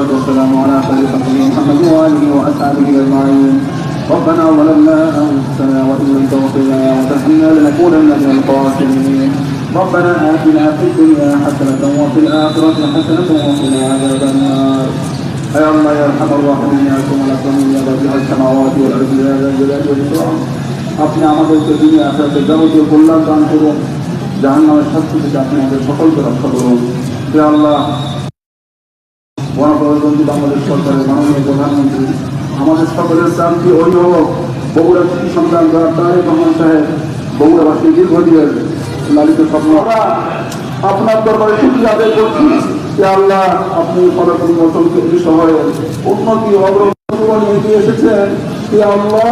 والصلاة والسلام على خير خلقه محمد وآله وأصحابه أجمعين. ربنا ظلمنا أنفسنا وإن لم تغفر لنا وترحمنا لنكونن من الخاسرين. ربنا آتنا في الدنيا حسنة وفي الآخرة حسنة وقنا عذاب النار. يا الله يا أرحم الراحمين يا أكرم الأكرمين يا بديع السماوات والأرض يا ذا الجلال والإكرام আপনি আমাদেরকে দুনিয়া আখিরাতে যাবতীয় কল্যাণ দান করুন, জাহান্নামের শাস্তি থেকে আপনি আমাদের সকলকে রক্ষা করুন। হে আল্লাহ, গণপ্রজাতন্ত্রী বাংলাদেশ সরকারের মাননীয় প্রধানমন্ত্রী, আমাদের সকলের শান্তি অভিভাবক বগুড়া কৃষি সন্তান জনাব তারেক রহমান সাহেব, বগুড়াবাসীর দীর্ঘদিনের লালিত স্বপ্ন আপনার দরবারে শুকরিয়া আদায় করছি। হে আল্লাহ, আপনি ফলাফল মৌসুমকে এই শহরে উন্নতি অগ্রগতি এগিয়ে এসেছেন। হে আল্লাহ,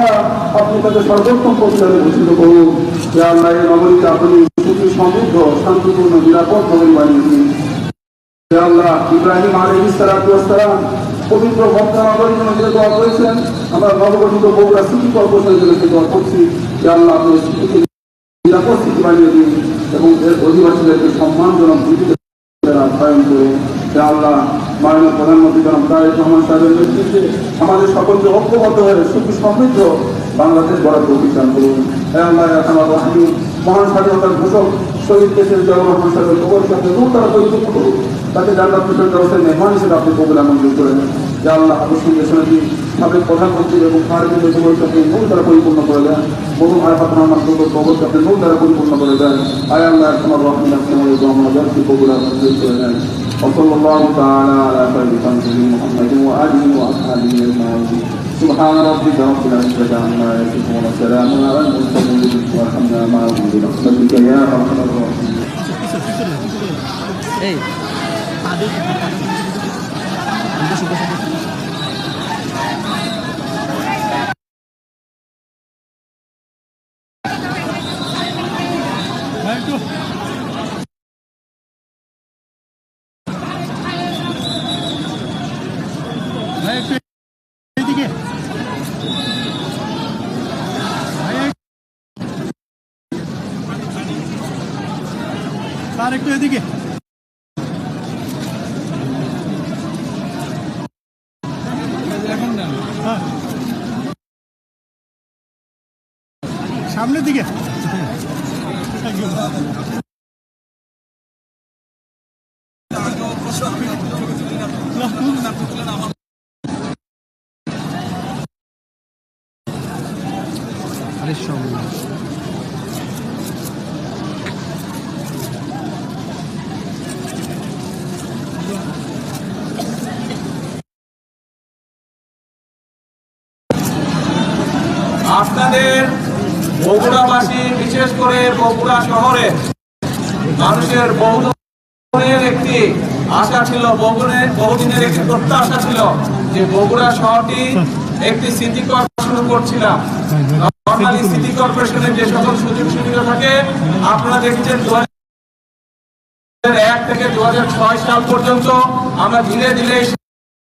আপনি তাকে সর্বোত্তম প্রতিষ্ঠানে ঘোষিত করুন। হে আল্লাহ, এই নগরীকে আপনি সুখী সমৃদ্ধ শান্তিপূর্ণ নিরাপদ নগরী বানিয়ে দিন। হে আল্লাহ, ইব্রাহিম আলাইহিস সালাতু ওয়াস সালাম পবিত্র মক্কা নগরীর জন্য যে দোয়া করেছেন, আমরা নবগঠিত বগুড়া সিটি কর্পোরেশনের জন্য দোয়া করছি। হে আল্লাহ, আপনি সিটিকে নিরাপদ সিটি বানিয়ে দিন এবং এর অধিবাসীদেরকে সম্মানজনক ভিত্তিতে আপ্যায়ন করুন। হে আল্লাহ, মাননীয় প্রধানমন্ত্রী জনাব তারেক রহমান সাহেবের নেতৃত্বে আমাদের সকলকে ঐক্যবদ্ধ হয়ে সুখী সমৃদ্ধ বাংলাদেশ গড়ার প্রতিষ্ঠান করুন। হে আল্লাহ, আমার রাহিম মহান স্বাধীনতার ঘোষক শহীদ দেশের জিয়াউর রহমান সাহেবের কবরকে আপনি দূর তারা পরিপূর্ণ করুন, তাকে জান্নাত ফেরদাউসের ব্যবসায় মেহমান হিসেবে আপনি কবুল মঞ্জুর করে নেন। হে আল্লাহ, আবশ্যক দেশনেত্রী সাবেক প্রধানমন্ত্রী এবং ভারতীয় কবরকে আপনি দূর তারা পরিপূর্ণ করে দেন। মরহুম আরাফাত রহমান কবরকে আপনি দূর তারা পরিপূর্ণ করে দেন। আয় আল্লাহ, আমার রহমান আপনি আমাদের জমাদারকে কবুল মঞ্জুর করে নেন। وصلى الله تعالى على خير خلقه محمد وآله وأصحابه أجمعين. سبحان ربك رب العزة عما يصفون وسلام على المرسلين والحمد لله معهم برحمتك يا أرحم الراحمين. আর একটু এদিকে সামনের দিকে আপনাদের বগুড়াবাসী, বিশেষ করে বগুড়া শহরে মানুষের বহুদিনের একটি আশা ছিল, বহুদিনের একটি প্রত্যাশা ছিল যে বগুড়া শহরটি একটি সিটি কর্পোরেশন করছিলাম। নর্মালি সিটি কর্পোরেশনের যে সকল সুযোগ সুবিধা থাকে আপনারা দেখছেন 2001 থেকে 2006 সাল পর্যন্ত আমরা ধীরে ধীরে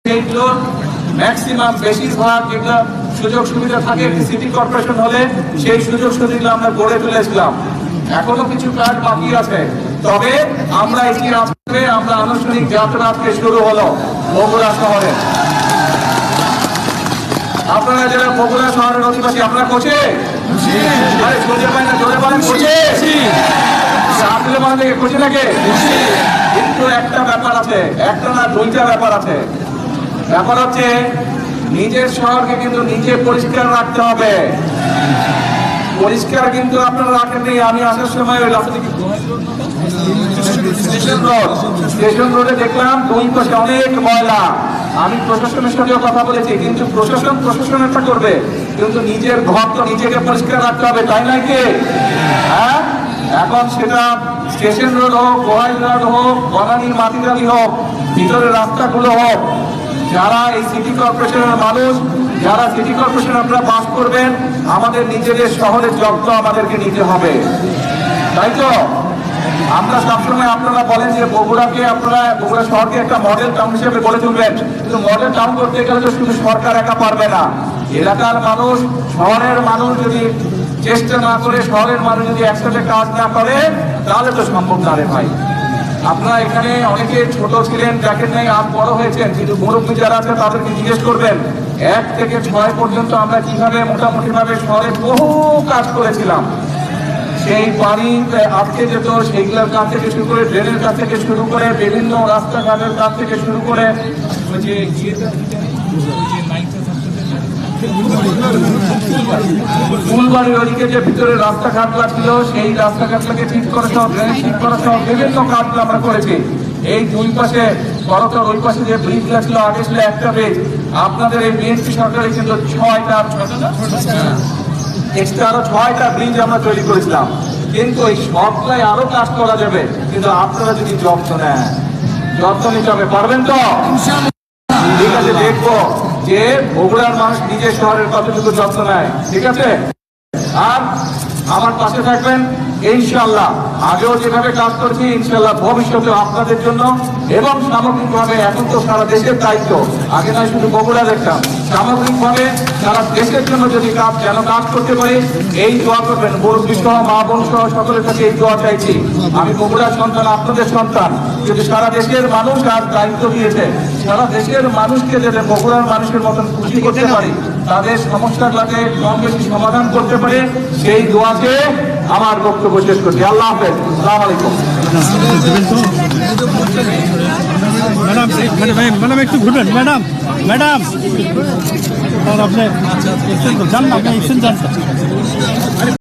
সেইগুলো ম্যাক্সিমাম বেশিরভাগ যেগুলো সুযোগ সুবিধা থাকে একটি সিটি কর্পোরেশন হলে সেই সুযোগ সুবিধা আমরা গড়ে তুলেছিলাম। এখনো কিছু কাজ বাকি আছে, তবে আমরা এটি আসবে আমরা আনুষ্ঠানিক যাত্রা আজকে শুরু হলো বগুড়া শহরে। আপনারা যারা বগুড়া শহরের অধিবাসী, আপনারা কোচে আরে সোজা পায় না জোরে পায় কোচে আসলে মানে কোচে থাকে, কিন্তু একটা ব্যাপার আছে, একটা না দুইটা ব্যাপার আছে। ব্যাপার হচ্ছে নিজের শহরকে কিন্তু নিজে পরিষ্কার রাখতে হবে। পরিষ্কার কিন্তু আপনারা রাখেননি। আমি আসার সময় ওই স্টেশন রোডে দেখলাম দুই পাশে অনেক ময়লা। আমি প্রশাসনের সঙ্গেও কথা বলেছি, কিন্তু প্রশাসন একটা করবে, কিন্তু নিজের ঘর তো নিজেকে পরিষ্কার রাখতে হবে, তাই নয় কি? হ্যাঁ, এখন সেটা স্টেশন রোড হোক, গোহাইল রোড হোক, বনানীর মাটিরালি হোক, ভিতরের রাস্তাগুলো হোক, যারা এই সিটি কর্পোরেশনের মানুষ, যারা সিটি কর্পোরেশন আপনারা বাস করবেন, আমাদের নিজেদের শহরের যত্ন আমাদেরকে নিতে হবে, তাই তো? আমরা সবসময় আপনারা বলেন যে বগুড়াকে আপনারা বগুড়া শহরকে একটা মডেল টাউন হিসেবে গড়ে তুলবেন, কিন্তু মডেল টাউন করতে গেলে তো শুধু সরকার একা পারবে না। এলাকার মানুষ, শহরের মানুষ যদি চেষ্টা না করে, শহরের মানুষ যদি একসাথে কাজ না করে, তাহলে তো সম্ভব না রে ভাই। আপনারা এখানে অনেকে ছোট ছিলেন, দেখেন নাই, আর বড় হয়েছেন, কিন্তু মুরব্বী যারা আছে তাদেরকে জিজ্ঞেস করবেন 1 থেকে 6 পর্যন্ত আমরা কিভাবে মোটামুটি ভাবে শহরে বহু কাজ করেছিলাম। সেই পানি আটকে যেত, সেইগুলোর কাছ থেকে শুরু করে, ড্রেনের কাছ থেকে শুরু করে, বিভিন্ন রাস্তাঘাটের কাছ থেকে শুরু করে, ওই যে ফুলবাড়ির ওদিকে যে ভিতরে রাস্তাঘাটগুলো ছিল, সেই রাস্তাঘাটগুলোকে ঠিক করা সহ, ড্রেন ঠিক করা সহ বিভিন্ন কাজগুলো আমরা করেছি। এই 2 পাশে বড়তর ওই পাশে যে ব্রিজগুলো ছিল, আগে ছিল একটা ব্রিজ, আপনাদের এই বিএনপি সরকারে কিন্তু 6টা এক্সট্রা আরো 6টা ব্রিজ আমরা তৈরি করেছিলাম। কিন্তু এই সবটাই আরো কাজ করা যাবে, কিন্তু আপনারা যদি যত্ন নেন, যত্ন নিতে হবে, পারবেন তো? ঠিক আছে, দেখবো যে বগুড়ার মানুষ নিজের শহরের কতটুকু যত্ন নেয়। ঠিক আছে, আর আমার পাশে থাকবেন ইনশাল্লাহ। আগেও যেভাবে কাজ করছি, ইনশাল্লাহ ভবিষ্যতে আপনাদের জন্য এবং সামগ্রিকভাবে, এখন তো সারা দেশের দায়িত্ব, আগে নয় শুধু বগুড়া দেখতাম, সামগ্রিকভাবে সারা দেশের জন্য যদি কাজ করতে পারি, এই দোয়া করবেন। মুরব্বী সহ, মা বোন সহ সকলের কাছে এই দোয়া চাইছি। আমি বগুড়ার সন্তান, আপনাদের সন্তান, যদি সারা দেশের মানুষ আর দায়িত্ব দিয়েছে, সারা দেশের মানুষকে যাতে বগুড়ার মানুষের মতন খুশি করতে পারি, তাদের সমস্যাগুলোকে কম বেশি সমাধান করতে পারে, সেই দোয়াকে আমার বক্তব্য শেষ করছি। আল্লাহ হাফেজ, আসসালামু আলাইকুম। ম্যাডাম একটু ঘুরবেন। ম্যাডাম আপনি জান না, আপনি এক্সচেঞ্জ জানতেন।